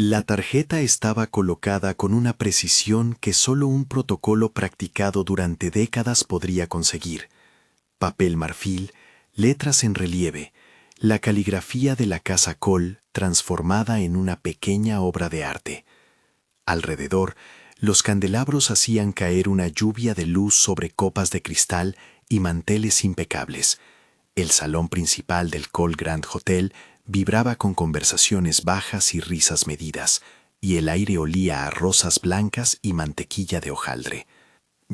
La tarjeta estaba colocada con una precisión que solo un protocolo practicado durante décadas podría conseguir. Papel marfil, letras en relieve, la caligrafía de la casa Cole transformada en una pequeña obra de arte. Alrededor, los candelabros hacían caer una lluvia de luz sobre copas de cristal y manteles impecables. El salón principal del Cole Grand Hotel vibraba con conversaciones bajas y risas medidas, y el aire olía a rosas blancas y mantequilla de hojaldre.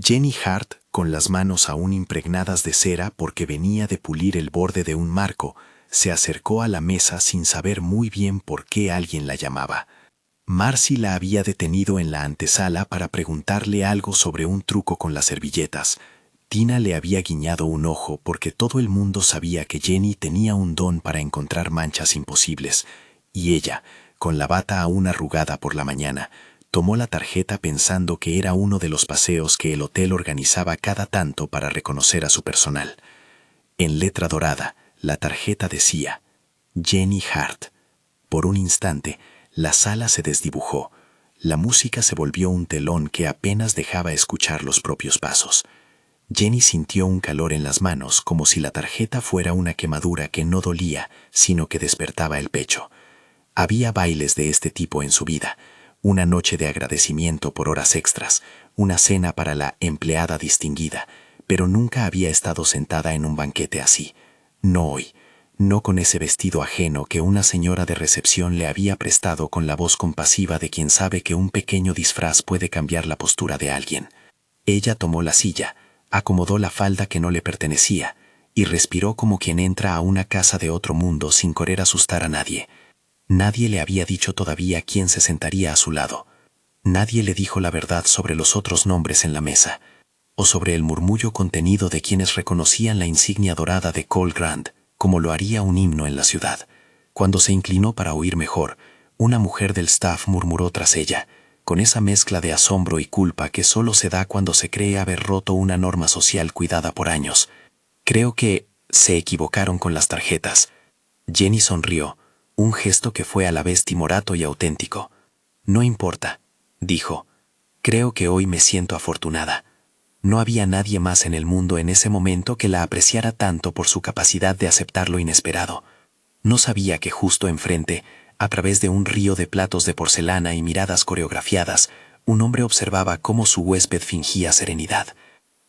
Jenny Hart, con las manos aún impregnadas de cera porque venía de pulir el borde de un marco, se acercó a la mesa sin saber muy bien por qué alguien la llamaba. Marcy la había detenido en la antesala para preguntarle algo sobre un truco con las servilletas. Tina le había guiñado un ojo porque todo el mundo sabía que Jenny tenía un don para encontrar manchas imposibles, y ella, con la bata aún arrugada por la mañana, tomó la tarjeta pensando que era uno de los paseos que el hotel organizaba cada tanto para reconocer a su personal. En letra dorada, la tarjeta decía Jenny Hart. Por un instante, la sala se desdibujó. La música se volvió un telón que apenas dejaba escuchar los propios pasos. Jenny sintió un calor en las manos, como si la tarjeta fuera una quemadura que no dolía, sino que despertaba el pecho. Había bailes de este tipo en su vida, una noche de agradecimiento por horas extras, una cena para la empleada distinguida, pero nunca había estado sentada en un banquete así. No hoy, no con ese vestido ajeno que una señora de recepción le había prestado con la voz compasiva de quien sabe que un pequeño disfraz puede cambiar la postura de alguien. Ella tomó la silla, acomodó la falda que no le pertenecía y respiró como quien entra a una casa de otro mundo sin querer asustar a nadie. Nadie le había dicho todavía quién se sentaría a su lado. Nadie le dijo la verdad sobre los otros nombres en la mesa, o sobre el murmullo contenido de quienes reconocían la insignia dorada de Cole Grand, como lo haría un himno en la ciudad. Cuando se inclinó para oír mejor, una mujer del staff murmuró tras ella, con esa mezcla de asombro y culpa que solo se da cuando se cree haber roto una norma social cuidada por años. Creo que se equivocaron con las tarjetas. Jenny sonrió, un gesto que fue a la vez timorato y auténtico. No importa, dijo. Creo que hoy me siento afortunada. No había nadie más en el mundo en ese momento que la apreciara tanto por su capacidad de aceptar lo inesperado. No sabía que justo enfrente, a través de un río de platos de porcelana y miradas coreografiadas, un hombre observaba cómo su huésped fingía serenidad.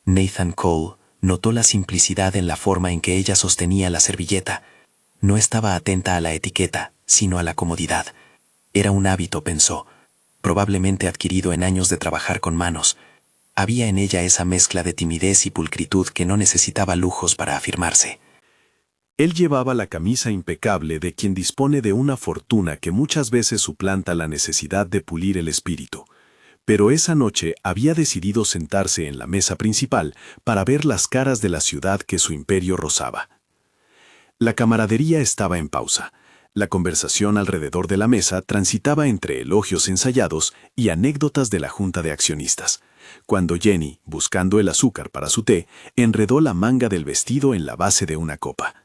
Nathan Cole notó la simplicidad en la forma en que ella sostenía la servilleta. No estaba atenta a la etiqueta, sino a la comodidad. Era un hábito, pensó, probablemente adquirido en años de trabajar con manos. Había en ella esa mezcla de timidez y pulcritud que no necesitaba lujos para afirmarse. Él llevaba la camisa impecable de quien dispone de una fortuna que muchas veces suplanta la necesidad de pulir el espíritu. Pero esa noche había decidido sentarse en la mesa principal para ver las caras de la ciudad que su imperio rozaba. La camaradería estaba en pausa. La conversación alrededor de la mesa transitaba entre elogios ensayados y anécdotas de la junta de accionistas. Cuando Jenny, buscando el azúcar para su té, enredó la manga del vestido en la base de una copa.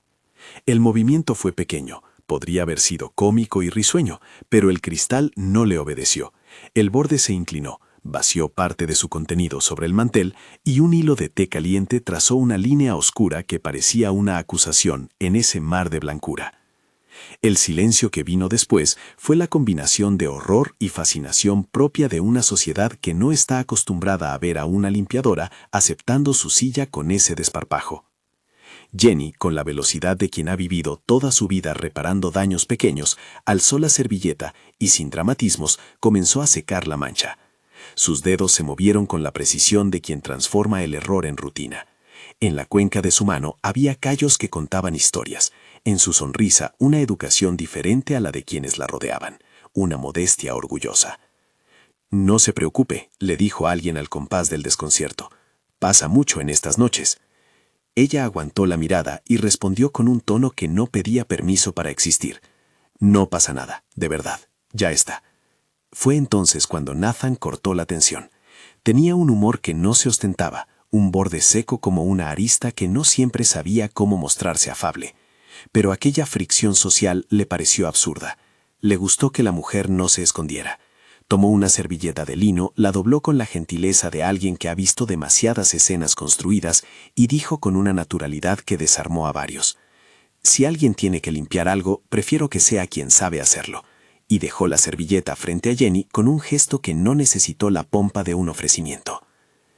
El movimiento fue pequeño, podría haber sido cómico y risueño, pero el cristal no le obedeció. El borde se inclinó, vació parte de su contenido sobre el mantel y un hilo de té caliente trazó una línea oscura que parecía una acusación en ese mar de blancura. El silencio que vino después fue la combinación de horror y fascinación propia de una sociedad que no está acostumbrada a ver a una limpiadora aceptando su silla con ese desparpajo. Jenny, con la velocidad de quien ha vivido toda su vida reparando daños pequeños, alzó la servilleta y sin dramatismos comenzó a secar la mancha. Sus dedos se movieron con la precisión de quien transforma el error en rutina. En la cuenca de su mano había callos que contaban historias. En su sonrisa, una educación diferente a la de quienes la rodeaban, una modestia orgullosa. «No se preocupe», le dijo alguien al compás del desconcierto. «Pasa mucho en estas noches». Ella aguantó la mirada y respondió con un tono que no pedía permiso para existir. «No pasa nada, de verdad, ya está». Fue entonces cuando Nathan cortó la tensión. Tenía un humor que no se ostentaba, un borde seco como una arista que no siempre sabía cómo mostrarse afable. Pero aquella fricción social le pareció absurda. Le gustó que la mujer no se escondiera. Tomó una servilleta de lino, la dobló con la gentileza de alguien que ha visto demasiadas escenas construidas y dijo con una naturalidad que desarmó a varios: «Si alguien tiene que limpiar algo, prefiero que sea quien sabe hacerlo». Y dejó la servilleta frente a Jenny con un gesto que no necesitó la pompa de un ofrecimiento.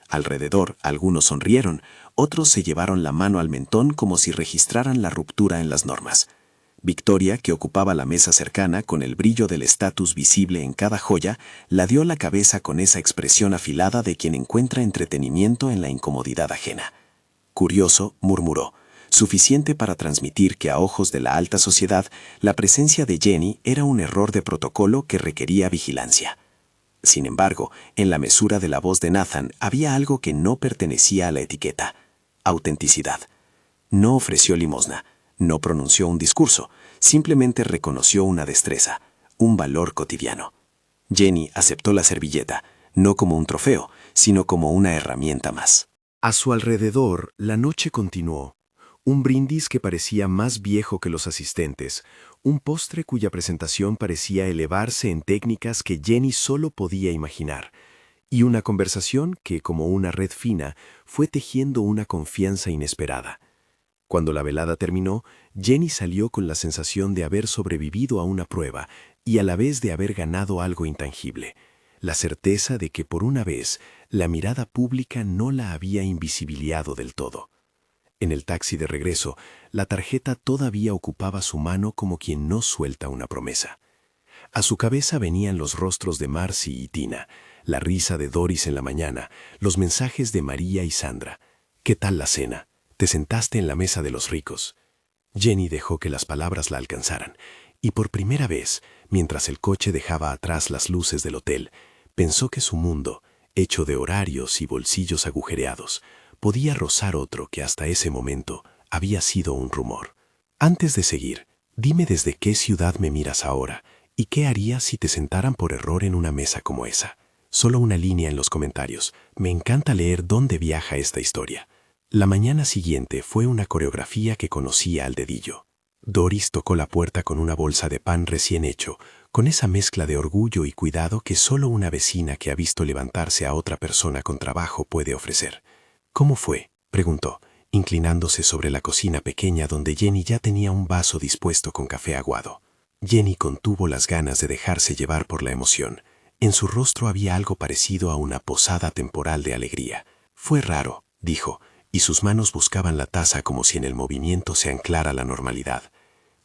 Alrededor, algunos sonrieron, otros se llevaron la mano al mentón como si registraran la ruptura en las normas. Victoria, que ocupaba la mesa cercana con el brillo del estatus visible en cada joya, ladeó la cabeza con esa expresión afilada de quien encuentra entretenimiento en la incomodidad ajena. «Curioso», murmuró, suficiente para transmitir que a ojos de la alta sociedad la presencia de Jenny era un error de protocolo que requería vigilancia. Sin embargo, en la mesura de la voz de Nathan había algo que no pertenecía a la etiqueta: autenticidad. No ofreció limosna, no pronunció un discurso, simplemente reconoció una destreza, un valor cotidiano. Jenny aceptó la servilleta, no como un trofeo, sino como una herramienta más. A su alrededor, la noche continuó. Un brindis que parecía más viejo que los asistentes, un postre cuya presentación parecía elevarse en técnicas que Jenny solo podía imaginar, y una conversación que, como una red fina, fue tejiendo una confianza inesperada. Cuando la velada terminó, Jenny salió con la sensación de haber sobrevivido a una prueba y a la vez de haber ganado algo intangible, la certeza de que por una vez la mirada pública no la había invisibilizado del todo. En el taxi de regreso, la tarjeta todavía ocupaba su mano como quien no suelta una promesa. A su cabeza venían los rostros de Marcy y Tina, la risa de Doris en la mañana, los mensajes de María y Sandra. «¿Qué tal la cena? Te sentaste en la mesa de los ricos». Jenny dejó que las palabras la alcanzaran, y por primera vez, mientras el coche dejaba atrás las luces del hotel, pensó que su mundo, hecho de horarios y bolsillos agujereados, podía rozar otro que hasta ese momento había sido un rumor. «Antes de seguir, dime desde qué ciudad me miras ahora y qué harías si te sentaran por error en una mesa como esa. Solo una línea en los comentarios. Me encanta leer dónde viaja esta historia». La mañana siguiente fue una coreografía que conocía al dedillo. Doris tocó la puerta con una bolsa de pan recién hecho, con esa mezcla de orgullo y cuidado que solo una vecina que ha visto levantarse a otra persona con trabajo puede ofrecer. «¿Cómo fue?», preguntó, inclinándose sobre la cocina pequeña donde Jenny ya tenía un vaso dispuesto con café aguado. Jenny contuvo las ganas de dejarse llevar por la emoción. En su rostro había algo parecido a una posada temporal de alegría. «Fue raro», dijo, y sus manos buscaban la taza como si en el movimiento se anclara la normalidad.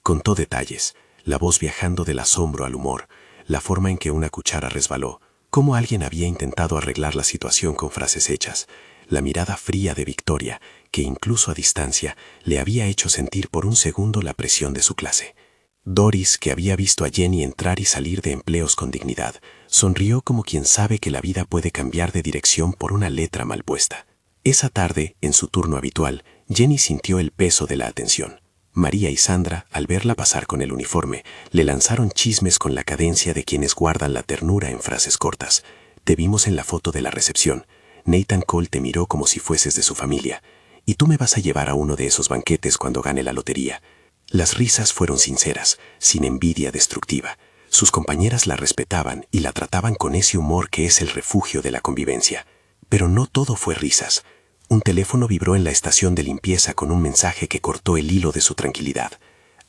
Contó detalles, la voz viajando del asombro al humor, la forma en que una cuchara resbaló, cómo alguien había intentado arreglar la situación con frases hechas, la mirada fría de Victoria, que incluso a distancia le había hecho sentir por un segundo la presión de su clase. Doris, que había visto a Jenny entrar y salir de empleos con dignidad, sonrió como quien sabe que la vida puede cambiar de dirección por una letra mal puesta. Esa tarde, en su turno habitual, Jenny sintió el peso de la atención. María y Sandra, al verla pasar con el uniforme, le lanzaron chismes con la cadencia de quienes guardan la ternura en frases cortas. «Te vimos en la foto de la recepción. Nathan Cole te miró como si fueses de su familia. Y tú me vas a llevar a uno de esos banquetes cuando gane la lotería». Las risas fueron sinceras, sin envidia destructiva. Sus compañeras la respetaban y la trataban con ese humor que es el refugio de la convivencia. Pero no todo fue risas. Un teléfono vibró en la estación de limpieza con un mensaje que cortó el hilo de su tranquilidad.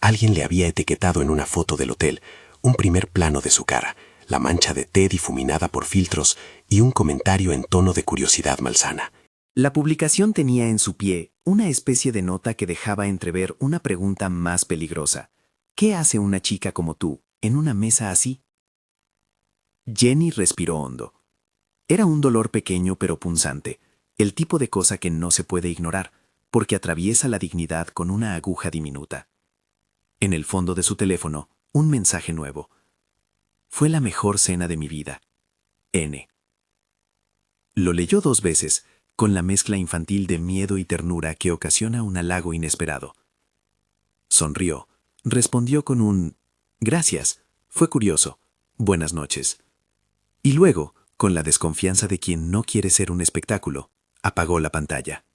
Alguien le había etiquetado en una foto del hotel un primer plano de su cara, la mancha de té difuminada por filtros y un comentario en tono de curiosidad malsana. La publicación tenía en su pie una especie de nota que dejaba entrever una pregunta más peligrosa. ¿Qué hace una chica como tú en una mesa así? Jenny respiró hondo. Era un dolor pequeño pero punzante, el tipo de cosa que no se puede ignorar, porque atraviesa la dignidad con una aguja diminuta. En el fondo de su teléfono, un mensaje nuevo. «Fue la mejor cena de mi vida. N». Lo leyó 2 veces, con la mezcla infantil de miedo y ternura que ocasiona un halago inesperado. Sonrió, respondió con un «Gracias, fue curioso, buenas noches». Y luego, con la desconfianza de quien no quiere ser un espectáculo, apagó la pantalla.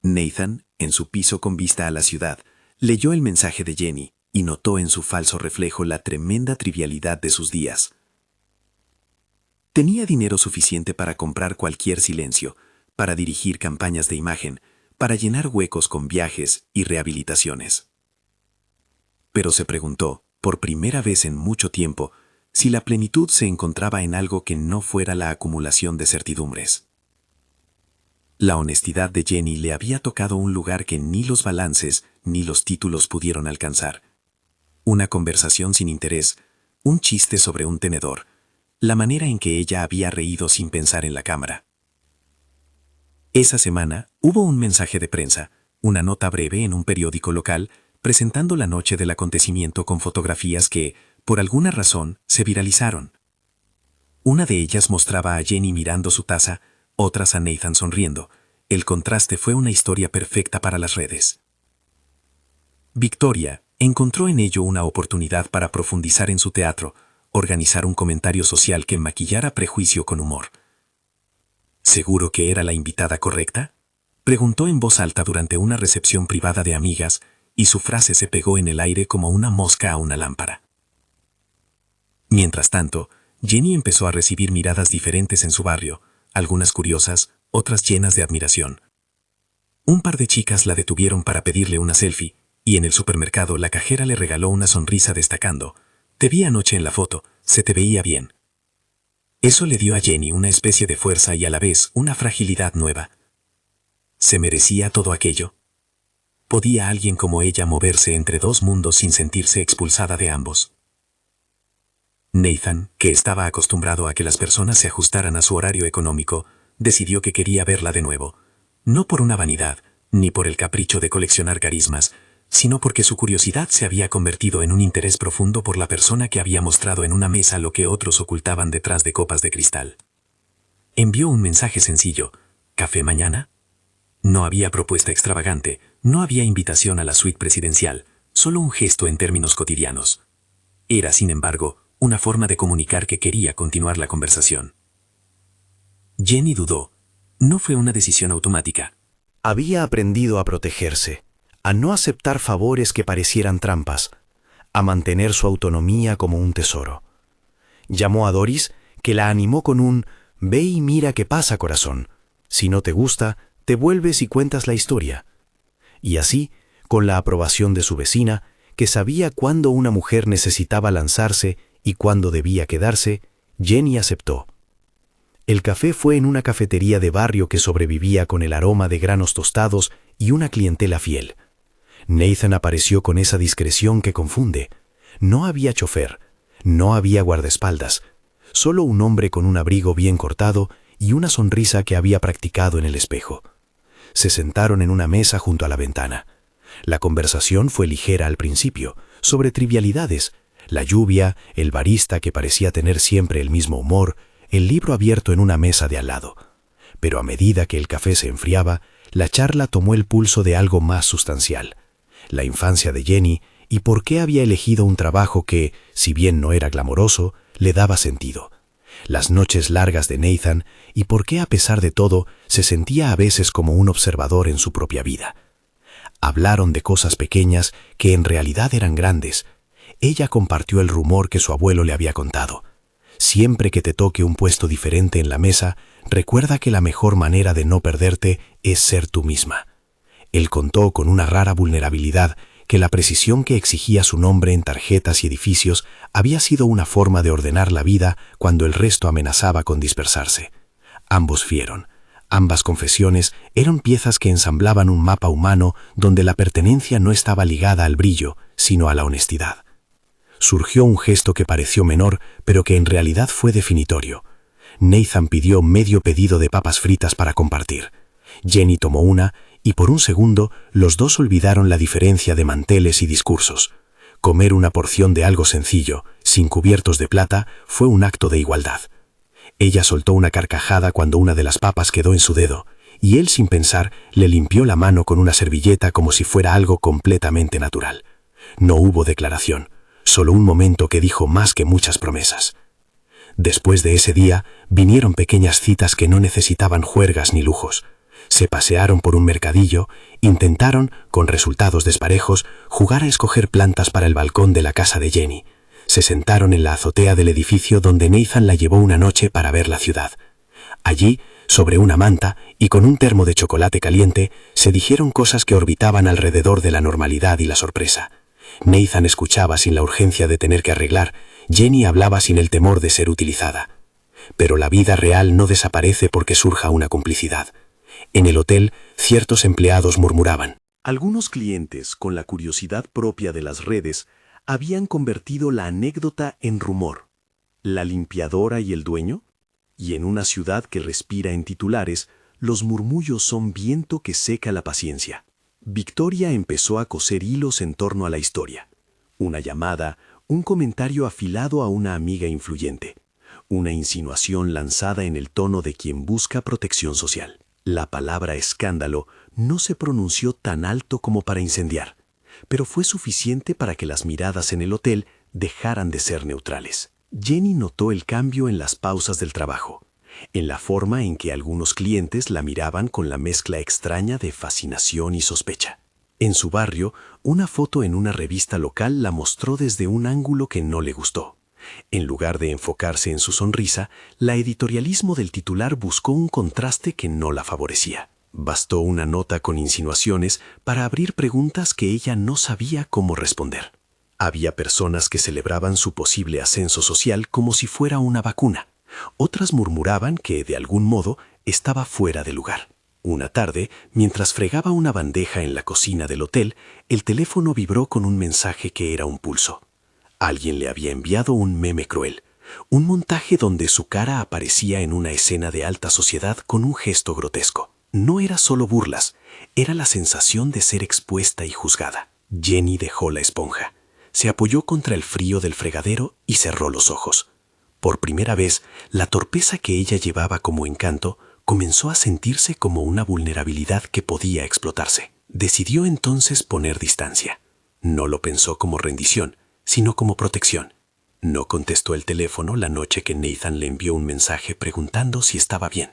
Nathan, en su piso con vista a la ciudad, leyó el mensaje de Jenny y notó en su falso reflejo la tremenda trivialidad de sus días. Tenía dinero suficiente para comprar cualquier silencio, para dirigir campañas de imagen, para llenar huecos con viajes y rehabilitaciones. Pero se preguntó, por primera vez en mucho tiempo, si la plenitud se encontraba en algo que no fuera la acumulación de certidumbres. La honestidad de Jenny le había tocado un lugar que ni los balances ni los títulos pudieron alcanzar. Una conversación sin interés, un chiste sobre un tenedor, la manera en que ella había reído sin pensar en la cámara. Esa semana hubo un mensaje de prensa, una nota breve en un periódico local, presentando la noche del acontecimiento con fotografías que, por alguna razón, se viralizaron. Una de ellas mostraba a Jenny mirando su taza, otras a Nathan sonriendo. El contraste fue una historia perfecta para las redes. Victoria encontró en ello una oportunidad para profundizar en su teatro, organizar un comentario social que maquillara prejuicio con humor. ¿Seguro que era la invitada correcta?, preguntó en voz alta durante una recepción privada de amigas, y su frase se pegó en el aire como una mosca a una lámpara. Mientras tanto, Jenny empezó a recibir miradas diferentes en su barrio, algunas curiosas, otras llenas de admiración. Un par de chicas la detuvieron para pedirle una selfie, y en el supermercado la cajera le regaló una sonrisa destacando: «Te vi anoche en la foto, se te veía bien». Eso le dio a Jenny una especie de fuerza y a la vez una fragilidad nueva. ¿Se merecía todo aquello? ¿Podía alguien como ella moverse entre dos mundos sin sentirse expulsada de ambos? Nathan, que estaba acostumbrado a que las personas se ajustaran a su horario económico, decidió que quería verla de nuevo, no por una vanidad, ni por el capricho de coleccionar carismas, sino porque su curiosidad se había convertido en un interés profundo por la persona que había mostrado en una mesa lo que otros ocultaban detrás de copas de cristal. Envió un mensaje sencillo: ¿café mañana? No había propuesta extravagante, no había invitación a la suite presidencial, solo un gesto en términos cotidianos. Era, sin embargo, una forma de comunicar que quería continuar la conversación. Jenny dudó. No fue una decisión automática. Había aprendido a protegerse, a no aceptar favores que parecieran trampas, a mantener su autonomía como un tesoro. Llamó a Doris, que la animó con un «Ve y mira qué pasa, corazón. Si no te gusta, te vuelves y cuentas la historia». Y así, con la aprobación de su vecina, que sabía cuándo una mujer necesitaba lanzarse y cuándo debía quedarse, Jenny aceptó. El café fue en una cafetería de barrio que sobrevivía con el aroma de granos tostados y una clientela fiel. Nathan apareció con esa discreción que confunde. No había chofer, no había guardaespaldas, solo un hombre con un abrigo bien cortado y una sonrisa que había practicado en el espejo. Se sentaron en una mesa junto a la ventana. La conversación fue ligera al principio, sobre trivialidades: la lluvia, el barista que parecía tener siempre el mismo humor, el libro abierto en una mesa de al lado. Pero a medida que el café se enfriaba, la charla tomó el pulso de algo más sustancial: la infancia de Jenny y por qué había elegido un trabajo que, si bien no era glamoroso, le daba sentido. Las noches largas de Nathan y por qué, a pesar de todo, se sentía a veces como un observador en su propia vida. Hablaron de cosas pequeñas que en realidad eran grandes. Ella compartió el rumor que su abuelo le había contado: siempre que te toque un puesto diferente en la mesa, recuerda que la mejor manera de no perderte es ser tú misma. Él contó con una rara vulnerabilidad que la precisión que exigía su nombre en tarjetas y edificios había sido una forma de ordenar la vida cuando el resto amenazaba con dispersarse. Ambos vieron. Ambas confesiones eran piezas que ensamblaban un mapa humano donde la pertenencia no estaba ligada al brillo, sino a la honestidad. Surgió un gesto que pareció menor, pero que en realidad fue definitorio. Nathan pidió medio pedido de papas fritas para compartir. Jenny tomó una, y por un segundo los dos olvidaron la diferencia de manteles y discursos. Comer una porción de algo sencillo, sin cubiertos de plata, fue un acto de igualdad. Ella soltó una carcajada cuando una de las papas quedó en su dedo, y él, sin pensar, le limpió la mano con una servilleta como si fuera algo completamente natural. No hubo declaración, solo un momento que dijo más que muchas promesas. Después de ese día, vinieron pequeñas citas que no necesitaban juergas ni lujos. Se pasearon por un mercadillo, intentaron, con resultados desparejos, jugar a escoger plantas para el balcón de la casa de Jenny. Se sentaron en la azotea del edificio donde Nathan la llevó una noche para ver la ciudad. Allí, sobre una manta y con un termo de chocolate caliente, se dijeron cosas que orbitaban alrededor de la normalidad y la sorpresa. Nathan escuchaba sin la urgencia de tener que arreglar, Jenny hablaba sin el temor de ser utilizada. Pero la vida real no desaparece porque surja una complicidad. En el hotel, ciertos empleados murmuraban. Algunos clientes, con la curiosidad propia de las redes, habían convertido la anécdota en rumor. ¿La limpiadora y el dueño? Y en una ciudad que respira en titulares, los murmullos son viento que seca la paciencia. Victoria empezó a coser hilos en torno a la historia. Una llamada, un comentario afilado a una amiga influyente. Una insinuación lanzada en el tono de quien busca protección social. La palabra escándalo no se pronunció tan alto como para incendiar, pero fue suficiente para que las miradas en el hotel dejaran de ser neutrales. Jenny notó el cambio en las pausas del trabajo, en la forma en que algunos clientes la miraban con la mezcla extraña de fascinación y sospecha. En su barrio, una foto en una revista local la mostró desde un ángulo que no le gustó. En lugar de enfocarse en su sonrisa, la editorialismo del titular buscó un contraste que no la favorecía. Bastó una nota con insinuaciones para abrir preguntas que ella no sabía cómo responder. Había personas que celebraban su posible ascenso social como si fuera una vacuna. Otras murmuraban que, de algún modo, estaba fuera de lugar. Una tarde, mientras fregaba una bandeja en la cocina del hotel, el teléfono vibró con un mensaje que era un pulso. Alguien le había enviado un meme cruel, un montaje donde su cara aparecía en una escena de alta sociedad con un gesto grotesco. No era solo burlas, era la sensación de ser expuesta y juzgada. Jenny dejó la esponja, se apoyó contra el frío del fregadero y cerró los ojos. Por primera vez, la torpeza que ella llevaba como encanto comenzó a sentirse como una vulnerabilidad que podía explotarse. Decidió entonces poner distancia. No lo pensó como rendición, sino como protección. No contestó el teléfono la noche que Nathan le envió un mensaje preguntando si estaba bien.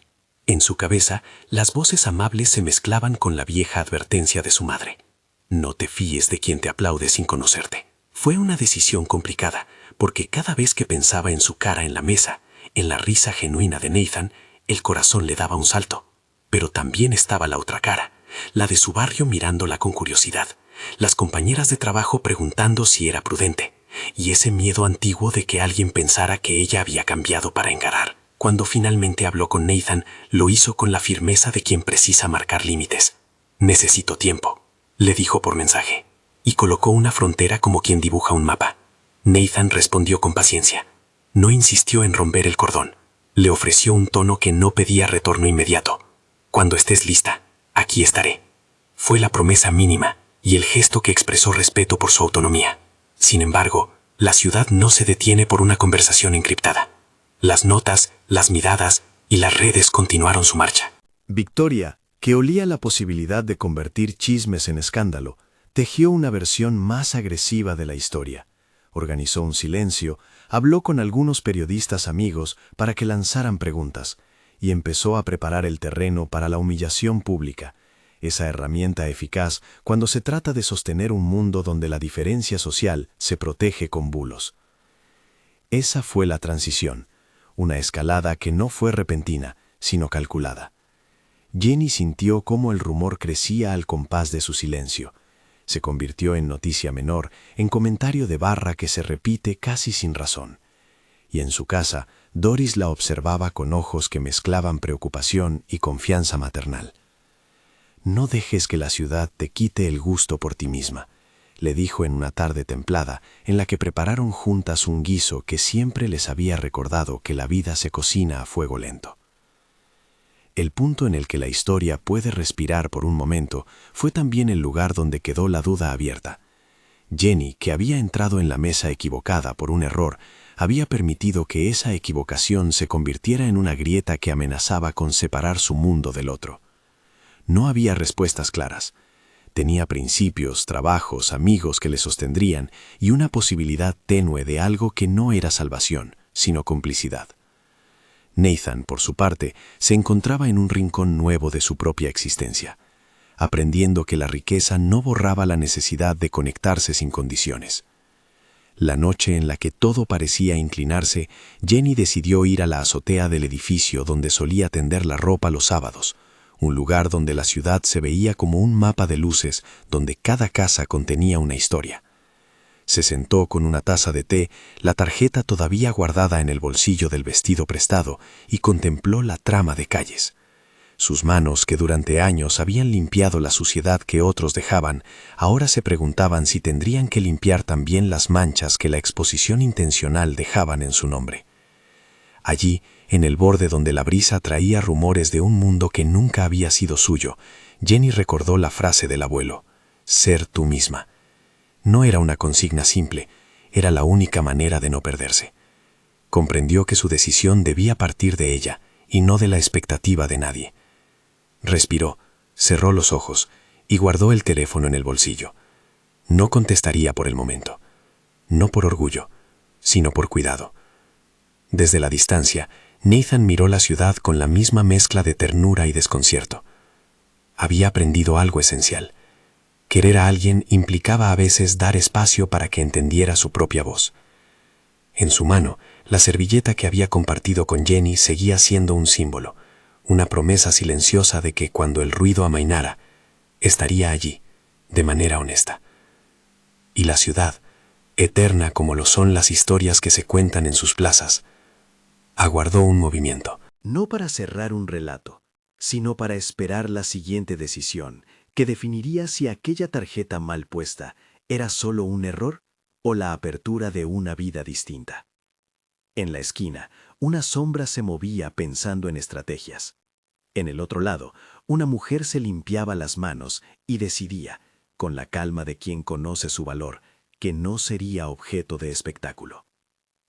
En su cabeza, las voces amables se mezclaban con la vieja advertencia de su madre. No te fíes de quien te aplaude sin conocerte. Fue una decisión complicada, porque cada vez que pensaba en su cara en la mesa, en la risa genuina de Nathan, el corazón le daba un salto. Pero también estaba la otra cara, la de su barrio mirándola con curiosidad, las compañeras de trabajo preguntando si era prudente, y ese miedo antiguo de que alguien pensara que ella había cambiado para engarar. Cuando finalmente habló con Nathan, lo hizo con la firmeza de quien precisa marcar límites. «Necesito tiempo», le dijo por mensaje, y colocó una frontera como quien dibuja un mapa. Nathan respondió con paciencia. No insistió en romper el cordón. Le ofreció un tono que no pedía retorno inmediato. «Cuando estés lista, aquí estaré». Fue la promesa mínima y el gesto que expresó respeto por su autonomía. Sin embargo, la ciudad no se detiene por una conversación encriptada. Las notas, las miradas y las redes continuaron su marcha. Victoria, que olía la posibilidad de convertir chismes en escándalo, tejió una versión más agresiva de la historia. Organizó un silencio, habló con algunos periodistas amigos para que lanzaran preguntas, y empezó a preparar el terreno para la humillación pública, esa herramienta eficaz cuando se trata de sostener un mundo donde la diferencia social se protege con bulos. Esa fue la transición, una escalada que no fue repentina, sino calculada. Jenny sintió cómo el rumor crecía al compás de su silencio. Se convirtió en noticia menor, en comentario de barra que se repite casi sin razón. Y en su casa, Doris la observaba con ojos que mezclaban preocupación y confianza maternal. «No dejes que la ciudad te quite el gusto por ti misma», le dijo en una tarde templada en la que prepararon juntas un guiso que siempre les había recordado que la vida se cocina a fuego lento. El punto en el que la historia puede respirar por un momento fue también el lugar donde quedó la duda abierta. Jenny, que había entrado en la mesa equivocada por un error, había permitido que esa equivocación se convirtiera en una grieta que amenazaba con separar su mundo del otro. No había respuestas claras. Tenía principios, trabajos, amigos que le sostendrían y una posibilidad tenue de algo que no era salvación, sino complicidad. Nathan, por su parte, se encontraba en un rincón nuevo de su propia existencia, aprendiendo que la riqueza no borraba la necesidad de conectarse sin condiciones. La noche en la que todo parecía inclinarse, Jenny decidió ir a la azotea del edificio donde solía tender la ropa los sábados, un lugar donde la ciudad se veía como un mapa de luces donde cada casa contenía una historia. Se sentó con una taza de té, la tarjeta todavía guardada en el bolsillo del vestido prestado, y contempló la trama de calles. Sus manos, que durante años habían limpiado la suciedad que otros dejaban, ahora se preguntaban si tendrían que limpiar también las manchas que la exposición intencional dejaban en su nombre. Allí, en el borde donde la brisa traía rumores de un mundo que nunca había sido suyo, Jenny recordó la frase del abuelo: «Ser tú misma». No era una consigna simple, era la única manera de no perderse. Comprendió que su decisión debía partir de ella y no de la expectativa de nadie. Respiró, cerró los ojos y guardó el teléfono en el bolsillo. No contestaría por el momento. No por orgullo, sino por cuidado. Desde la distancia, Nathan miró la ciudad con la misma mezcla de ternura y desconcierto. Había aprendido algo esencial. Querer a alguien implicaba a veces dar espacio para que entendiera su propia voz. En su mano, la servilleta que había compartido con Jenny seguía siendo un símbolo, una promesa silenciosa de que cuando el ruido amainara, estaría allí, de manera honesta. Y la ciudad, eterna como lo son las historias que se cuentan en sus plazas, aguardó un movimiento. No para cerrar un relato, sino para esperar la siguiente decisión, que definiría si aquella tarjeta mal puesta era solo un error o la apertura de una vida distinta. En la esquina, una sombra se movía pensando en estrategias. En el otro lado, una mujer se limpiaba las manos y decidía, con la calma de quien conoce su valor, que no sería objeto de espectáculo.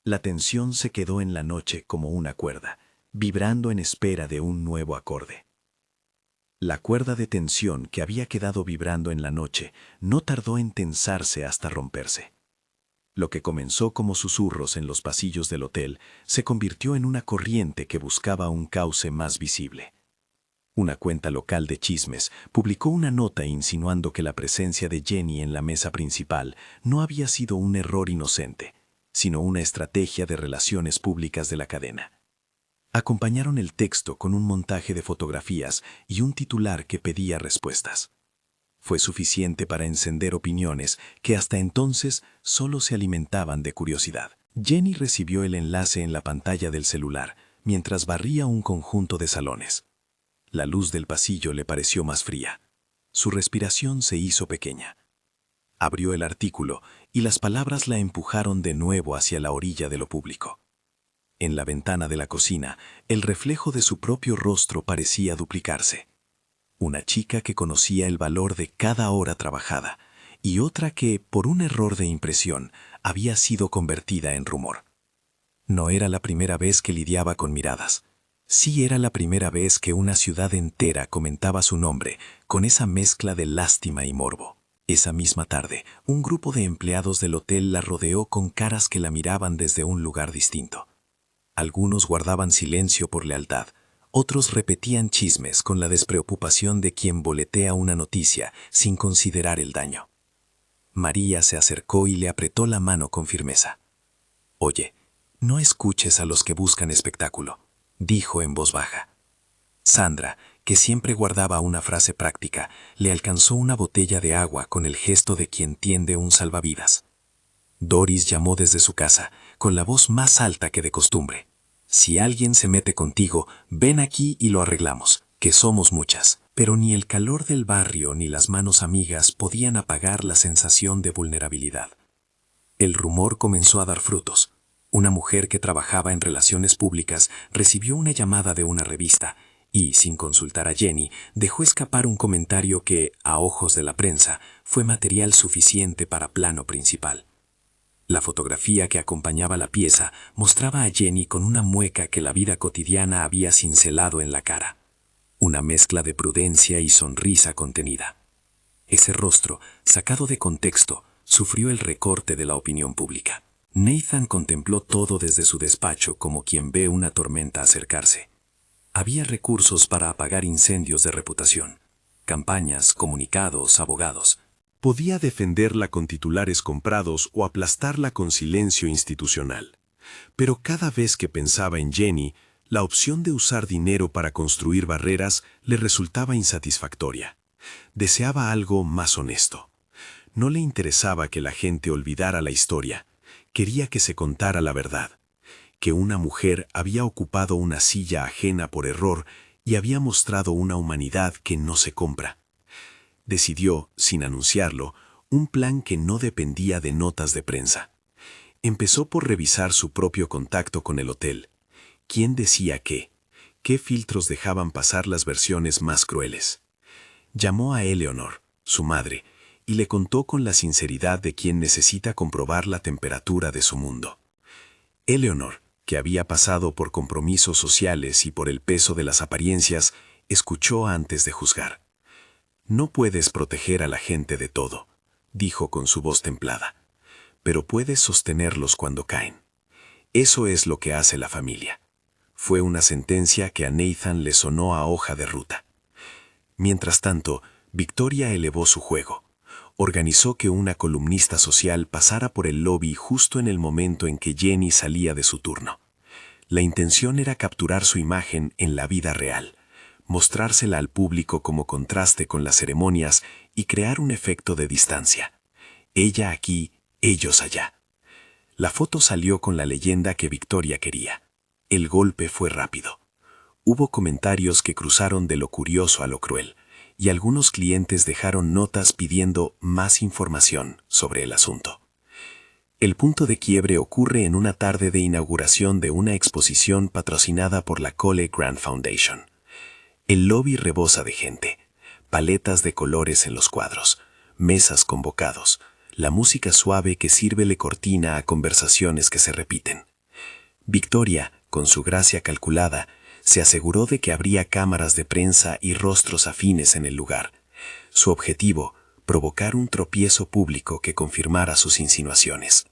La tensión se quedó en la noche como una cuerda, vibrando en espera de un nuevo acorde. La cuerda de tensión que había quedado vibrando en la noche no tardó en tensarse hasta romperse. Lo que comenzó como susurros en los pasillos del hotel se convirtió en una corriente que buscaba un cauce más visible. Una cuenta local de chismes publicó una nota insinuando que la presencia de Jenny en la mesa principal no había sido un error inocente, sino una estrategia de relaciones públicas de la cadena. Acompañaron el texto con un montaje de fotografías y un titular que pedía respuestas. Fue suficiente para encender opiniones que hasta entonces solo se alimentaban de curiosidad. Jenny recibió el enlace en la pantalla del celular mientras barría un conjunto de salones. La luz del pasillo le pareció más fría. Su respiración se hizo pequeña. Abrió el artículo y las palabras la empujaron de nuevo hacia la orilla de lo público. En la ventana de la cocina, el reflejo de su propio rostro parecía duplicarse. Una chica que conocía el valor de cada hora trabajada y otra que, por un error de impresión, había sido convertida en rumor. No era la primera vez que lidiaba con miradas. Sí era la primera vez que una ciudad entera comentaba su nombre con esa mezcla de lástima y morbo. Esa misma tarde, un grupo de empleados del hotel la rodeó con caras que la miraban desde un lugar distinto. Algunos guardaban silencio por lealtad, otros repetían chismes con la despreocupación de quien boletea una noticia sin considerar el daño. María se acercó y le apretó la mano con firmeza. «Oye, no escuches a los que buscan espectáculo», dijo en voz baja. Sandra, que siempre guardaba una frase práctica, le alcanzó una botella de agua con el gesto de quien tiende un salvavidas. Doris llamó desde su casa, con la voz más alta que de costumbre. «Si alguien se mete contigo, ven aquí y lo arreglamos, que somos muchas». Pero ni el calor del barrio ni las manos amigas podían apagar la sensación de vulnerabilidad. El rumor comenzó a dar frutos. Una mujer que trabajaba en relaciones públicas recibió una llamada de una revista y, sin consultar a Jenny, dejó escapar un comentario que, a ojos de la prensa, fue material suficiente para plano principal. La fotografía que acompañaba la pieza mostraba a Jenny con una mueca que la vida cotidiana había cincelado en la cara. Una mezcla de prudencia y sonrisa contenida. Ese rostro, sacado de contexto, sufrió el recorte de la opinión pública. Nathan contempló todo desde su despacho como quien ve una tormenta acercarse. Había recursos para apagar incendios de reputación, campañas, comunicados, abogados. Podía defenderla con titulares comprados o aplastarla con silencio institucional. Pero cada vez que pensaba en Jenny, la opción de usar dinero para construir barreras le resultaba insatisfactoria. Deseaba algo más honesto. No le interesaba que la gente olvidara la historia. Quería que se contara la verdad. Que una mujer había ocupado una silla ajena por error y había mostrado una humanidad que no se compra. Decidió, sin anunciarlo, un plan que no dependía de notas de prensa. Empezó por revisar su propio contacto con el hotel. ¿Quién decía qué? ¿Qué filtros dejaban pasar las versiones más crueles? Llamó a Eleanor, su madre, y le contó con la sinceridad de quien necesita comprobar la temperatura de su mundo. Eleanor, que había pasado por compromisos sociales y por el peso de las apariencias, escuchó antes de juzgar. «No puedes proteger a la gente de todo», dijo con su voz templada, «pero puedes sostenerlos cuando caen. Eso es lo que hace la familia». Fue una sentencia que a Nathan le sonó a hoja de ruta. Mientras tanto, Victoria elevó su juego. Organizó que una columnista social pasara por el lobby justo en el momento en que Jenny salía de su turno. La intención era capturar su imagen en la vida real, mostrársela al público como contraste con las ceremonias y crear un efecto de distancia. Ella aquí, ellos allá. La foto salió con la leyenda que Victoria quería. El golpe fue rápido. Hubo comentarios que cruzaron de lo curioso a lo cruel, y algunos clientes dejaron notas pidiendo más información sobre el asunto. El punto de quiebre ocurre en una tarde de inauguración de una exposición patrocinada por la Cole Grant Foundation. El lobby rebosa de gente, paletas de colores en los cuadros, mesas con bocados, la música suave que sirve cortina a conversaciones que se repiten. Victoria, con su gracia calculada, se aseguró de que habría cámaras de prensa y rostros afines en el lugar. Su objetivo, provocar un tropiezo público que confirmara sus insinuaciones.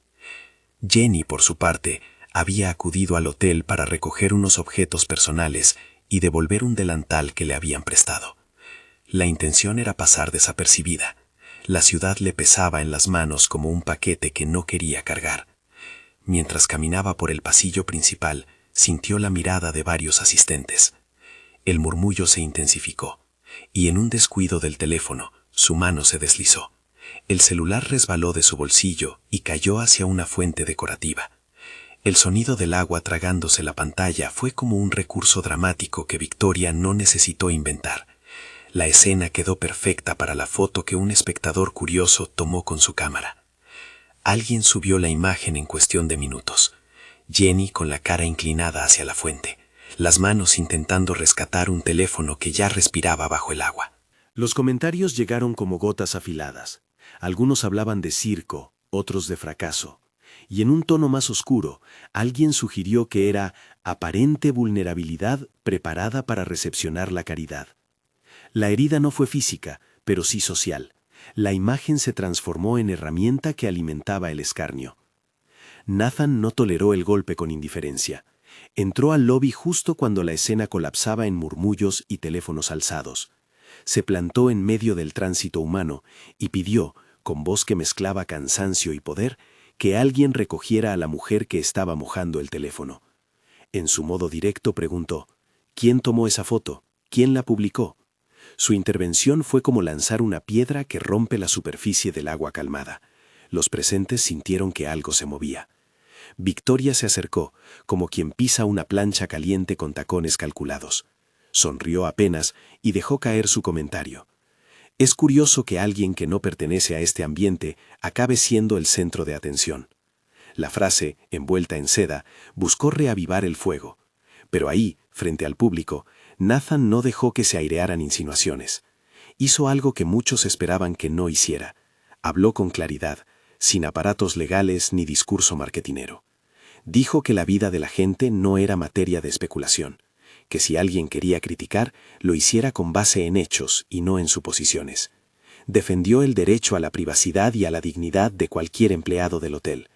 Jenny, por su parte, había acudido al hotel para recoger unos objetos personales y devolver un delantal que le habían prestado. La intención era pasar desapercibida. La ciudad le pesaba en las manos como un paquete que no quería cargar. Mientras caminaba por el pasillo principal, sintió la mirada de varios asistentes. El murmullo se intensificó, y en un descuido del teléfono, su mano se deslizó. El celular resbaló de su bolsillo y cayó hacia una fuente decorativa. El sonido del agua tragándose la pantalla fue como un recurso dramático que Victoria no necesitó inventar. La escena quedó perfecta para la foto que un espectador curioso tomó con su cámara. Alguien subió la imagen en cuestión de minutos. Jenny con la cara inclinada hacia la fuente, las manos intentando rescatar un teléfono que ya respiraba bajo el agua. Los comentarios llegaron como gotas afiladas. Algunos hablaban de circo, otros de fracaso. Y en un tono más oscuro, alguien sugirió que era aparente vulnerabilidad preparada para recepcionar la caridad. La herida no fue física, pero sí social. La imagen se transformó en herramienta que alimentaba el escarnio. Nathan no toleró el golpe con indiferencia. Entró al lobby justo cuando la escena colapsaba en murmullos y teléfonos alzados. Se plantó en medio del tránsito humano y pidió, con voz que mezclaba cansancio y poder, que alguien recogiera a la mujer que estaba mojando el teléfono. En su modo directo preguntó, ¿quién tomó esa foto? ¿Quién la publicó? Su intervención fue como lanzar una piedra que rompe la superficie del agua calmada. Los presentes sintieron que algo se movía. Victoria se acercó, como quien pisa una plancha caliente con tacones calculados. Sonrió apenas y dejó caer su comentario. Es curioso que alguien que no pertenece a este ambiente acabe siendo el centro de atención. La frase, envuelta en seda, buscó reavivar el fuego. Pero ahí, frente al público, Nathan no dejó que se airearan insinuaciones. Hizo algo que muchos esperaban que no hiciera. Habló con claridad, sin aparatos legales ni discurso marketinero. Dijo que la vida de la gente no era materia de especulación, que si alguien quería criticar, lo hiciera con base en hechos y no en suposiciones. Defendió el derecho a la privacidad y a la dignidad de cualquier empleado del hotel.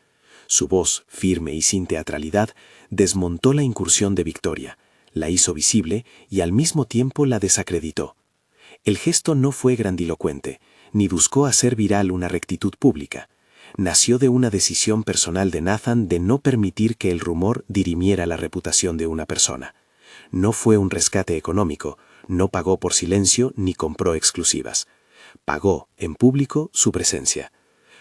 Su voz, firme y sin teatralidad, desmontó la incursión de Victoria, la hizo visible y al mismo tiempo la desacreditó. El gesto no fue grandilocuente, ni buscó hacer viral una rectitud pública. Nació de una decisión personal de Nathan de no permitir que el rumor dirimiera la reputación de una persona. No fue un rescate económico, no pagó por silencio ni compró exclusivas. Pagó, en público, su presencia.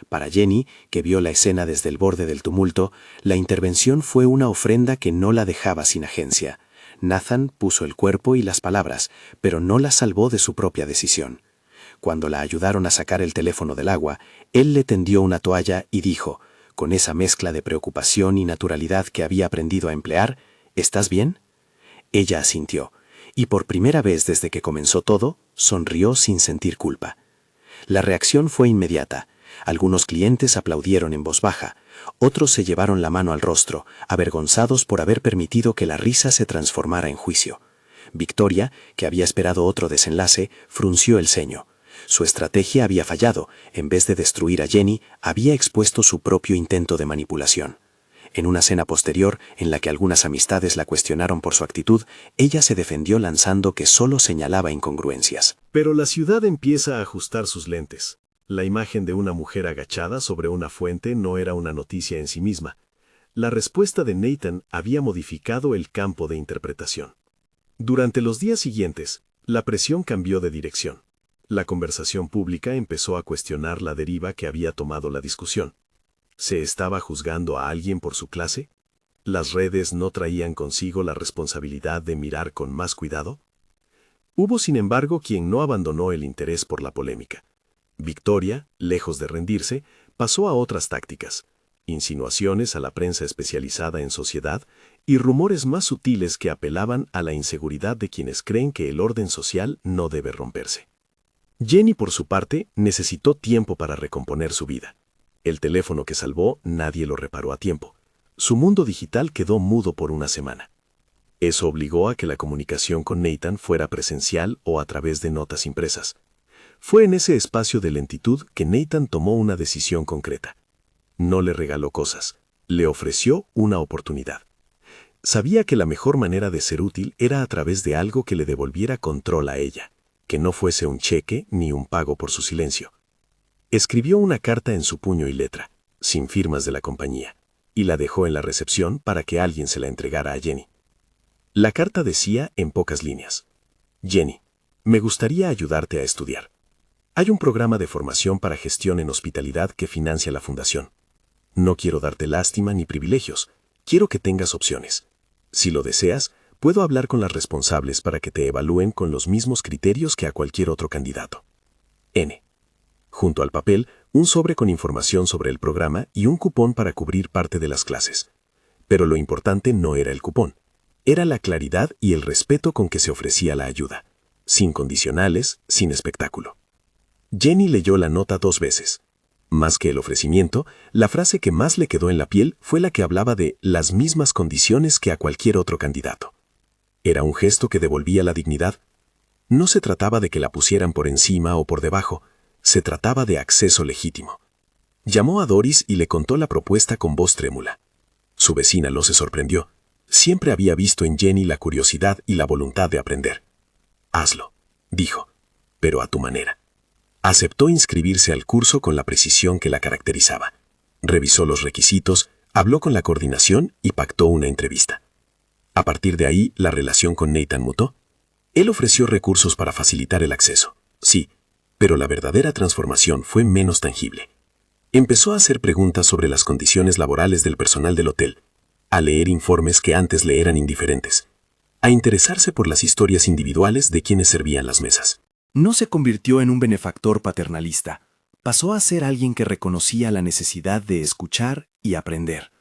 Para Jenny, que vio la escena desde el borde del tumulto, la intervención fue una ofrenda que no la dejaba sin agencia. Nathan puso el cuerpo y las palabras, pero no la salvó de su propia decisión. Cuando la ayudaron a sacar el teléfono del agua, él le tendió una toalla y dijo, con esa mezcla de preocupación y naturalidad que había aprendido a emplear, ¿estás bien? Ella asintió, y por primera vez desde que comenzó todo, sonrió sin sentir culpa. La reacción fue inmediata. Algunos clientes aplaudieron en voz baja, otros se llevaron la mano al rostro, avergonzados por haber permitido que la risa se transformara en juicio. Victoria, que había esperado otro desenlace, frunció el ceño. Su estrategia había fallado. En vez de destruir a Jenny, había expuesto su propio intento de manipulación. En una cena posterior, en la que algunas amistades la cuestionaron por su actitud, ella se defendió lanzando que solo señalaba incongruencias. Pero la ciudad empieza a ajustar sus lentes. La imagen de una mujer agachada sobre una fuente no era una noticia en sí misma. La respuesta de Nathan había modificado el campo de interpretación. Durante los días siguientes, la presión cambió de dirección. La conversación pública empezó a cuestionar la deriva que había tomado la discusión. ¿Se estaba juzgando a alguien por su clase? ¿Las redes no traían consigo la responsabilidad de mirar con más cuidado? Hubo, sin embargo, quien no abandonó el interés por la polémica. Victoria, lejos de rendirse, pasó a otras tácticas, insinuaciones a la prensa especializada en sociedad y rumores más sutiles que apelaban a la inseguridad de quienes creen que el orden social no debe romperse. Jenny, por su parte, necesitó tiempo para recomponer su vida. El teléfono que salvó nadie lo reparó a tiempo. Su mundo digital quedó mudo por una semana. Eso obligó a que la comunicación con Nathan fuera presencial o a través de notas impresas. Fue en ese espacio de lentitud que Nathan tomó una decisión concreta. No le regaló cosas, le ofreció una oportunidad. Sabía que la mejor manera de ser útil era a través de algo que le devolviera control a ella, que no fuese un cheque ni un pago por su silencio. Escribió una carta en su puño y letra, sin firmas de la compañía, y la dejó en la recepción para que alguien se la entregara a Jenny. La carta decía en pocas líneas: Jenny, me gustaría ayudarte a estudiar. Hay un programa de formación para gestión en hospitalidad que financia la fundación. No quiero darte lástima ni privilegios, quiero que tengas opciones. Si lo deseas, puedo hablar con las responsables para que te evalúen con los mismos criterios que a cualquier otro candidato. N. Junto al papel, un sobre con información sobre el programa y un cupón para cubrir parte de las clases. Pero lo importante no era el cupón, era la claridad y el respeto con que se ofrecía la ayuda, sin condicionales, sin espectáculo. Jenny leyó la nota 2 veces. Más que el ofrecimiento, la frase que más le quedó en la piel fue la que hablaba de las mismas condiciones que a cualquier otro candidato. Era un gesto que devolvía la dignidad. No se trataba de que la pusieran por encima o por debajo, se trataba de acceso legítimo. Llamó a Doris y le contó la propuesta con voz trémula. Su vecina lo se sorprendió. Siempre había visto en Jenny la curiosidad y la voluntad de aprender. Hazlo, dijo, pero a tu manera. Aceptó inscribirse al curso con la precisión que la caracterizaba. Revisó los requisitos, habló con la coordinación y pactó una entrevista. A partir de ahí, la relación con Nathan mutó. Él ofreció recursos para facilitar el acceso, sí, pero la verdadera transformación fue menos tangible. Empezó a hacer preguntas sobre las condiciones laborales del personal del hotel, a leer informes que antes le eran indiferentes, a interesarse por las historias individuales de quienes servían las mesas. No se convirtió en un benefactor paternalista. Pasó a ser alguien que reconocía la necesidad de escuchar y aprender.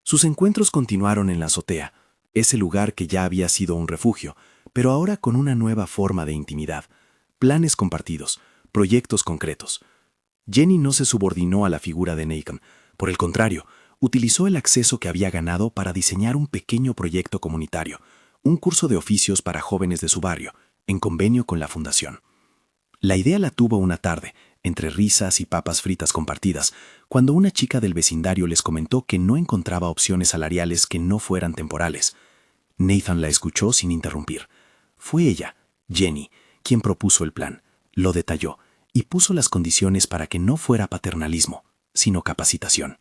Sus encuentros continuaron en la azotea, ese lugar que ya había sido un refugio, pero ahora con una nueva forma de intimidad, planes compartidos, proyectos concretos. Jenny no se subordinó a la figura de Nathan. Por el contrario, utilizó el acceso que había ganado para diseñar un pequeño proyecto comunitario, un curso de oficios para jóvenes de su barrio, en convenio con la fundación. La idea la tuvo una tarde, entre risas y papas fritas compartidas, cuando una chica del vecindario les comentó que no encontraba opciones salariales que no fueran temporales. Nathan la escuchó sin interrumpir. Fue ella, Jenny, quien propuso el plan, lo detalló y puso las condiciones para que no fuera paternalismo, sino capacitación.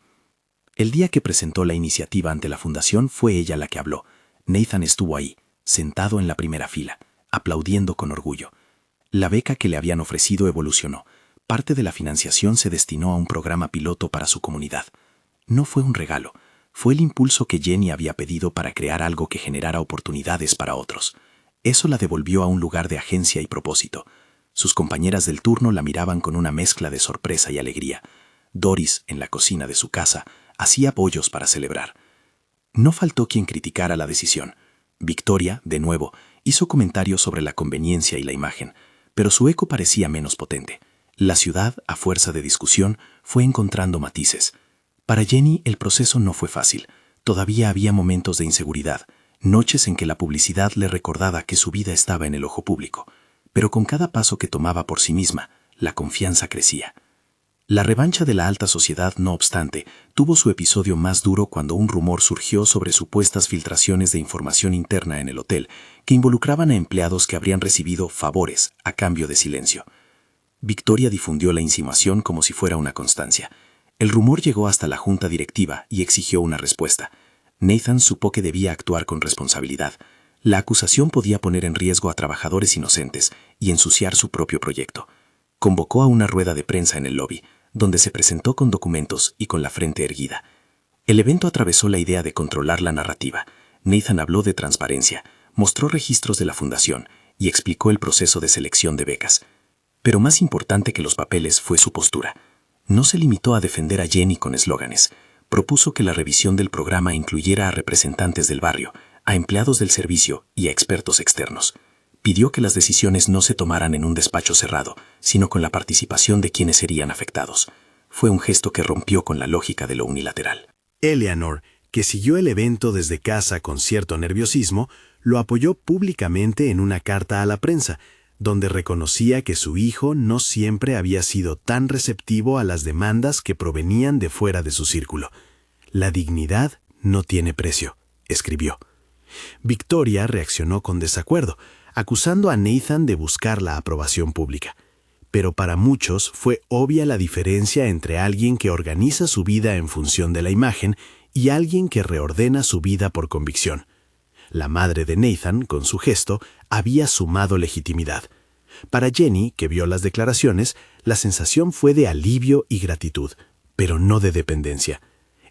El día que presentó la iniciativa ante la fundación fue ella la que habló. Nathan estuvo ahí, sentado en la primera fila, aplaudiendo con orgullo. La beca que le habían ofrecido evolucionó. Parte de la financiación se destinó a un programa piloto para su comunidad. No fue un regalo, fue el impulso que Jenny había pedido para crear algo que generara oportunidades para otros. Eso la devolvió a un lugar de agencia y propósito. Sus compañeras del turno la miraban con una mezcla de sorpresa y alegría. Doris, en la cocina de su casa, hacía bollos para celebrar. No faltó quien criticara la decisión. Victoria, de nuevo, hizo comentarios sobre la conveniencia y la imagen, pero su eco parecía menos potente. La ciudad, a fuerza de discusión, fue encontrando matices. Para Jenny el proceso no fue fácil. Todavía había momentos de inseguridad, noches en que la publicidad le recordaba que su vida estaba en el ojo público. Pero con cada paso que tomaba por sí misma, la confianza crecía. La revancha de la alta sociedad, no obstante, tuvo su episodio más duro cuando un rumor surgió sobre supuestas filtraciones de información interna en el hotel que involucraban a empleados que habrían recibido favores a cambio de silencio. Victoria difundió la insinuación como si fuera una constancia. El rumor llegó hasta la junta directiva y exigió una respuesta. Nathan supo que debía actuar con responsabilidad. La acusación podía poner en riesgo a trabajadores inocentes y ensuciar su propio proyecto. Convocó a una rueda de prensa en el lobby, donde se presentó con documentos y con la frente erguida. El evento atravesó la idea de controlar la narrativa. Nathan habló de transparencia, mostró registros de la fundación y explicó el proceso de selección de becas. Pero más importante que los papeles fue su postura. No se limitó a defender a Jenny con eslóganes. Propuso que la revisión del programa incluyera a representantes del barrio, a empleados del servicio y a expertos externos. Pidió que las decisiones no se tomaran en un despacho cerrado, sino con la participación de quienes serían afectados. Fue un gesto que rompió con la lógica de lo unilateral. Eleanor, que siguió el evento desde casa con cierto nerviosismo, lo apoyó públicamente en una carta a la prensa, donde reconocía que su hijo no siempre había sido tan receptivo a las demandas que provenían de fuera de su círculo. La dignidad no tiene precio, escribió. Victoria reaccionó con desacuerdo, acusando a Nathan de buscar la aprobación pública. Pero para muchos fue obvia la diferencia entre alguien que organiza su vida en función de la imagen y alguien que reordena su vida por convicción. La madre de Nathan, con su gesto, había sumado legitimidad. Para Jenny, que vio las declaraciones, la sensación fue de alivio y gratitud, pero no de dependencia.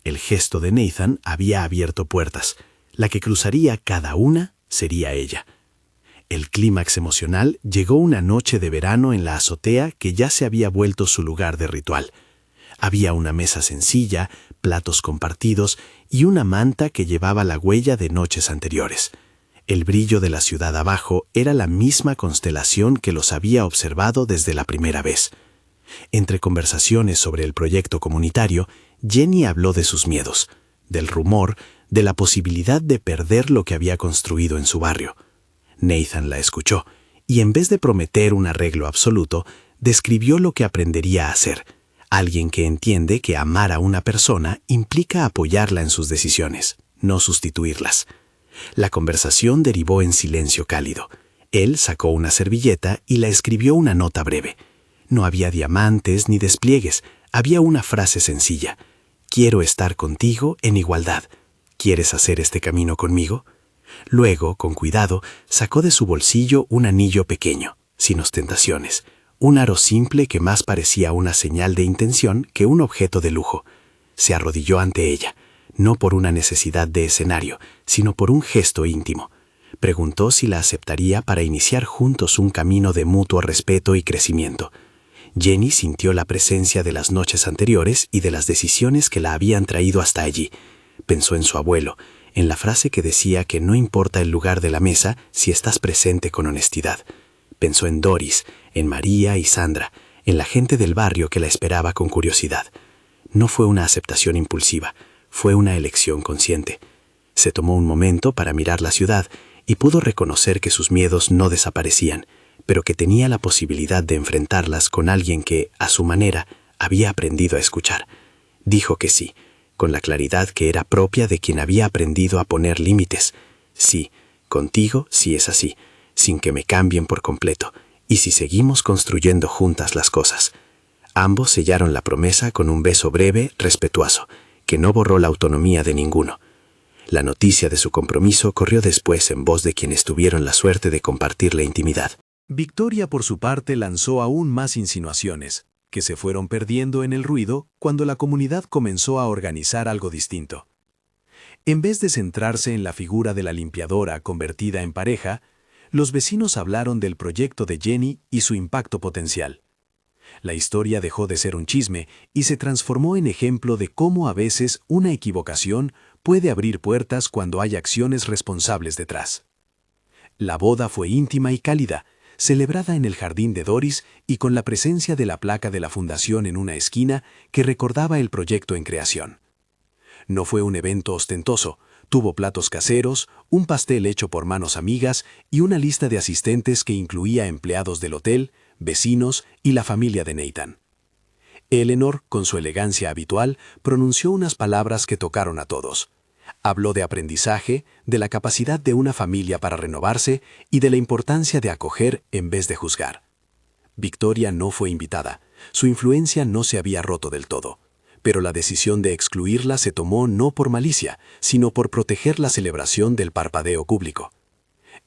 El gesto de Nathan había abierto puertas. La que cruzaría cada una sería ella. El clímax emocional llegó una noche de verano en la azotea que ya se había vuelto su lugar de ritual. Había una mesa sencilla, platos compartidos y una manta que llevaba la huella de noches anteriores. El brillo de la ciudad abajo era la misma constelación que los había observado desde la primera vez. Entre conversaciones sobre el proyecto comunitario, Jenny habló de sus miedos, del rumor, de la posibilidad de perder lo que había construido en su barrio. Nathan la escuchó, y en vez de prometer un arreglo absoluto, describió lo que aprendería a hacer. Alguien que entiende que amar a una persona implica apoyarla en sus decisiones, no sustituirlas. La conversación derivó en silencio cálido. Él sacó una servilleta y la escribió una nota breve. No había diamantes ni despliegues, había una frase sencilla. Quiero estar contigo en igualdad. ¿Quieres hacer este camino conmigo? Luego, con cuidado, sacó de su bolsillo un anillo pequeño, sin ostentaciones, un aro simple que más parecía una señal de intención que un objeto de lujo. Se arrodilló ante ella, no por una necesidad de escenario, sino por un gesto íntimo. Preguntó si la aceptaría para iniciar juntos un camino de mutuo respeto y crecimiento. Jenny sintió la presencia de las noches anteriores y de las decisiones que la habían traído hasta allí. Pensó en su abuelo, en la frase que decía que no importa el lugar de la mesa si estás presente con honestidad. Pensó en Doris, en María y Sandra, en la gente del barrio que la esperaba con curiosidad. No fue una aceptación impulsiva, fue una elección consciente. Se tomó un momento para mirar la ciudad y pudo reconocer que sus miedos no desaparecían, pero que tenía la posibilidad de enfrentarlas con alguien que, a su manera, había aprendido a escuchar. Dijo que sí, con la claridad que era propia de quien había aprendido a poner límites. Sí, contigo si es así, sin que me cambien por completo, y si seguimos construyendo juntas las cosas. Ambos sellaron la promesa con un beso breve, respetuoso, que no borró la autonomía de ninguno. La noticia de su compromiso corrió después en voz de quienes tuvieron la suerte de compartir la intimidad. Victoria, por su parte, lanzó aún más insinuaciones, que se fueron perdiendo en el ruido cuando la comunidad comenzó a organizar algo distinto. En vez de centrarse en la figura de la limpiadora convertida en pareja, los vecinos hablaron del proyecto de Jenny y su impacto potencial. La historia dejó de ser un chisme y se transformó en ejemplo de cómo a veces una equivocación puede abrir puertas cuando hay acciones responsables detrás. La boda fue íntima y cálida, celebrada en el jardín de Doris y con la presencia de la placa de la fundación en una esquina que recordaba el proyecto en creación. No fue un evento ostentoso, tuvo platos caseros, un pastel hecho por manos amigas y una lista de asistentes que incluía empleados del hotel, vecinos y la familia de Nathan. Eleanor, con su elegancia habitual, pronunció unas palabras que tocaron a todos. Habló de aprendizaje, de la capacidad de una familia para renovarse y de la importancia de acoger en vez de juzgar. Victoria no fue invitada, su influencia no se había roto del todo, pero la decisión de excluirla se tomó no por malicia, sino por proteger la celebración del parpadeo público.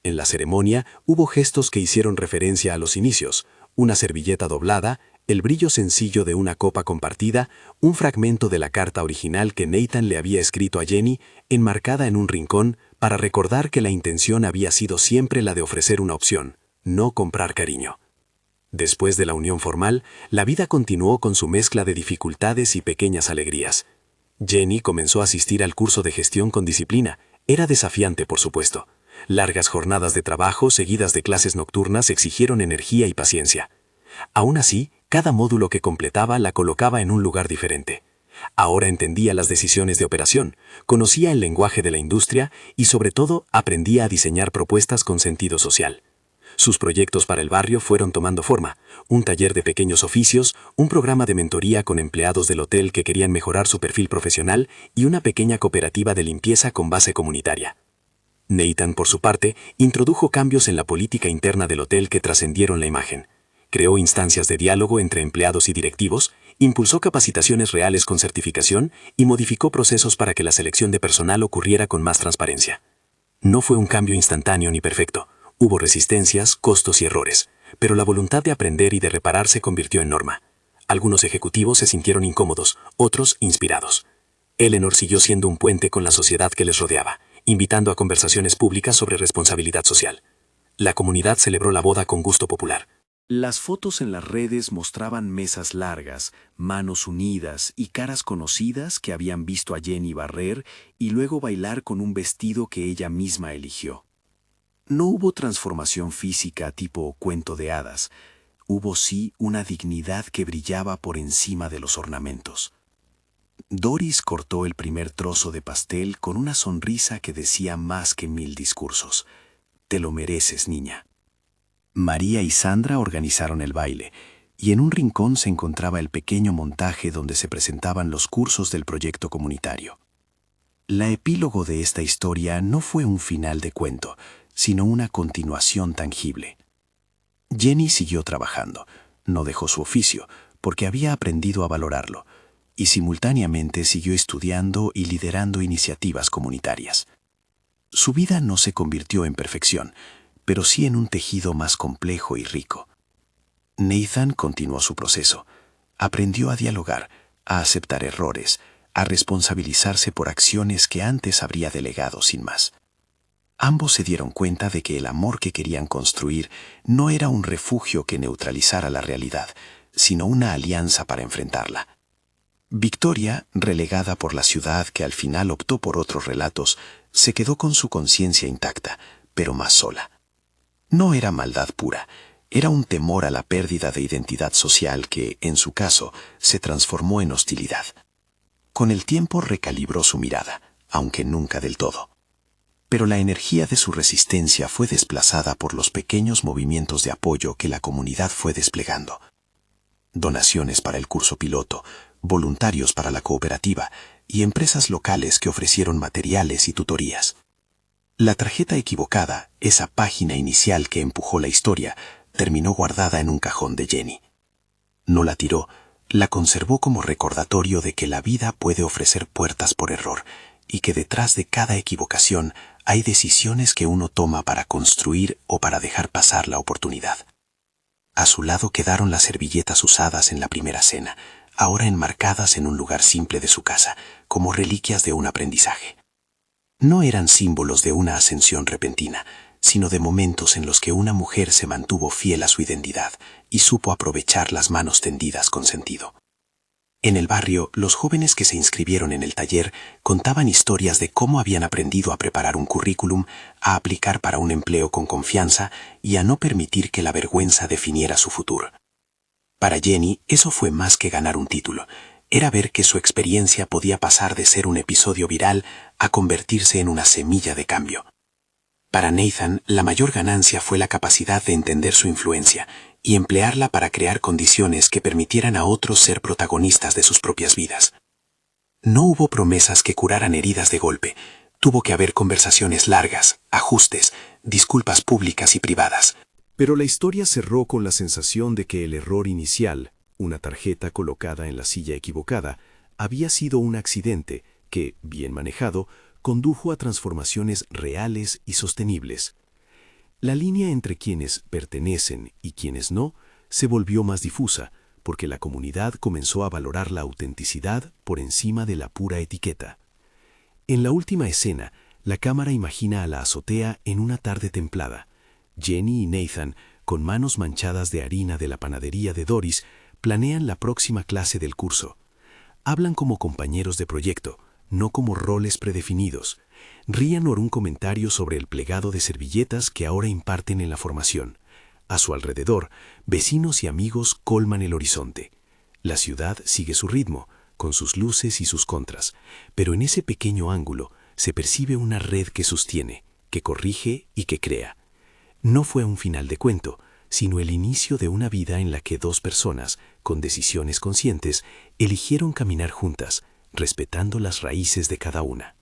En la ceremonia hubo gestos que hicieron referencia a los inicios, una servilleta doblada, el brillo sencillo de una copa compartida, un fragmento de la carta original que Nathan le había escrito a Jenny, enmarcada en un rincón, para recordar que la intención había sido siempre la de ofrecer una opción, no comprar cariño. Después de la unión formal, la vida continuó con su mezcla de dificultades y pequeñas alegrías. Jenny comenzó a asistir al curso de gestión con disciplina. Era desafiante, por supuesto. Largas jornadas de trabajo seguidas de clases nocturnas exigieron energía y paciencia. Aún así, cada módulo que completaba la colocaba en un lugar diferente. Ahora entendía las decisiones de operación, conocía el lenguaje de la industria y, sobre todo, aprendía a diseñar propuestas con sentido social. Sus proyectos para el barrio fueron tomando forma: un taller de pequeños oficios, un programa de mentoría con empleados del hotel que querían mejorar su perfil profesional y una pequeña cooperativa de limpieza con base comunitaria. Nathan, por su parte, introdujo cambios en la política interna del hotel que trascendieron la imagen. Creó instancias de diálogo entre empleados y directivos, impulsó capacitaciones reales con certificación y modificó procesos para que la selección de personal ocurriera con más transparencia. No fue un cambio instantáneo ni perfecto. Hubo resistencias, costos y errores, pero la voluntad de aprender y de reparar se convirtió en norma. Algunos ejecutivos se sintieron incómodos, otros inspirados. Eleanor siguió siendo un puente con la sociedad que les rodeaba, invitando a conversaciones públicas sobre responsabilidad social. La comunidad celebró la boda con gusto popular. Las fotos en las redes mostraban mesas largas, manos unidas y caras conocidas que habían visto a Jenny barrer y luego bailar con un vestido que ella misma eligió. No hubo transformación física tipo cuento de hadas. Hubo sí una dignidad que brillaba por encima de los ornamentos. Doris cortó el primer trozo de pastel con una sonrisa que decía más que 1000 discursos. Te lo mereces, niña. María y Sandra organizaron el baile, y en un rincón se encontraba el pequeño montaje donde se presentaban los cursos del proyecto comunitario. La epílogo de esta historia no fue un final de cuento, sino una continuación tangible. Jenny siguió trabajando, no dejó su oficio, porque había aprendido a valorarlo, y simultáneamente siguió estudiando y liderando iniciativas comunitarias. Su vida no se convirtió en perfección, pero sí en un tejido más complejo y rico. Nathan continuó su proceso. Aprendió a dialogar, a aceptar errores, a responsabilizarse por acciones que antes habría delegado sin más. Ambos se dieron cuenta de que el amor que querían construir no era un refugio que neutralizara la realidad, sino una alianza para enfrentarla. Victoria, relegada por la ciudad que al final optó por otros relatos, se quedó con su conciencia intacta, pero más sola. No era maldad pura, era un temor a la pérdida de identidad social que, en su caso, se transformó en hostilidad. Con el tiempo recalibró su mirada, aunque nunca del todo. pero la energía de su resistencia fue desplazada por los pequeños movimientos de apoyo que la comunidad fue desplegando. Donaciones para el curso piloto, voluntarios para la cooperativa y empresas locales que ofrecieron materiales y tutorías. La tarjeta equivocada, esa página inicial que empujó la historia, terminó guardada en un cajón de Jenny. No la tiró, la conservó como recordatorio de que la vida puede ofrecer puertas por error y que detrás de cada equivocación hay decisiones que uno toma para construir o para dejar pasar la oportunidad. A su lado quedaron las servilletas usadas en la primera cena, ahora enmarcadas en un lugar simple de su casa, como reliquias de un aprendizaje. No eran símbolos de una ascensión repentina, sino de momentos en los que una mujer se mantuvo fiel a su identidad y supo aprovechar las manos tendidas con sentido. En el barrio, los jóvenes que se inscribieron en el taller contaban historias de cómo habían aprendido a preparar un currículum, a aplicar para un empleo con confianza y a no permitir que la vergüenza definiera su futuro. Para Jenny, eso fue más que ganar un título. Era ver que su experiencia podía pasar de ser un episodio viral a convertirse en una semilla de cambio. Para Nathan, la mayor ganancia fue la capacidad de entender su influencia y emplearla para crear condiciones que permitieran a otros ser protagonistas de sus propias vidas. No hubo promesas que curaran heridas de golpe. Tuvo que haber conversaciones largas, ajustes, disculpas públicas y privadas. Pero la historia cerró con la sensación de que el error inicial, una tarjeta colocada en la silla equivocada, había sido un accidente que, bien manejado, condujo a transformaciones reales y sostenibles. La línea entre quienes pertenecen y quienes no se volvió más difusa, porque la comunidad comenzó a valorar la autenticidad por encima de la pura etiqueta. En la última escena, la cámara imagina a la azotea en una tarde templada. Jenny y Nathan, con manos manchadas de harina de la panadería de Doris, planean la próxima clase del curso. Hablan como compañeros de proyecto, no como roles predefinidos. Rían por un comentario sobre el plegado de servilletas que ahora imparten en la formación. A su alrededor, vecinos y amigos colman el horizonte. La ciudad sigue su ritmo, con sus luces y sus contras, pero en ese pequeño ángulo se percibe una red que sostiene, que corrige y que crea. No fue un final de cuento, sino el inicio de una vida en la que dos personas, con decisiones conscientes, eligieron caminar juntas, respetando las raíces de cada una.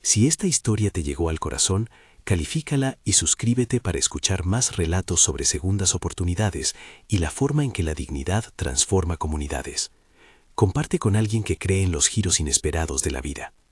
Si esta historia te llegó al corazón, califícala y suscríbete para escuchar más relatos sobre segundas oportunidades y la forma en que la dignidad transforma comunidades. Comparte con alguien que cree en los giros inesperados de la vida.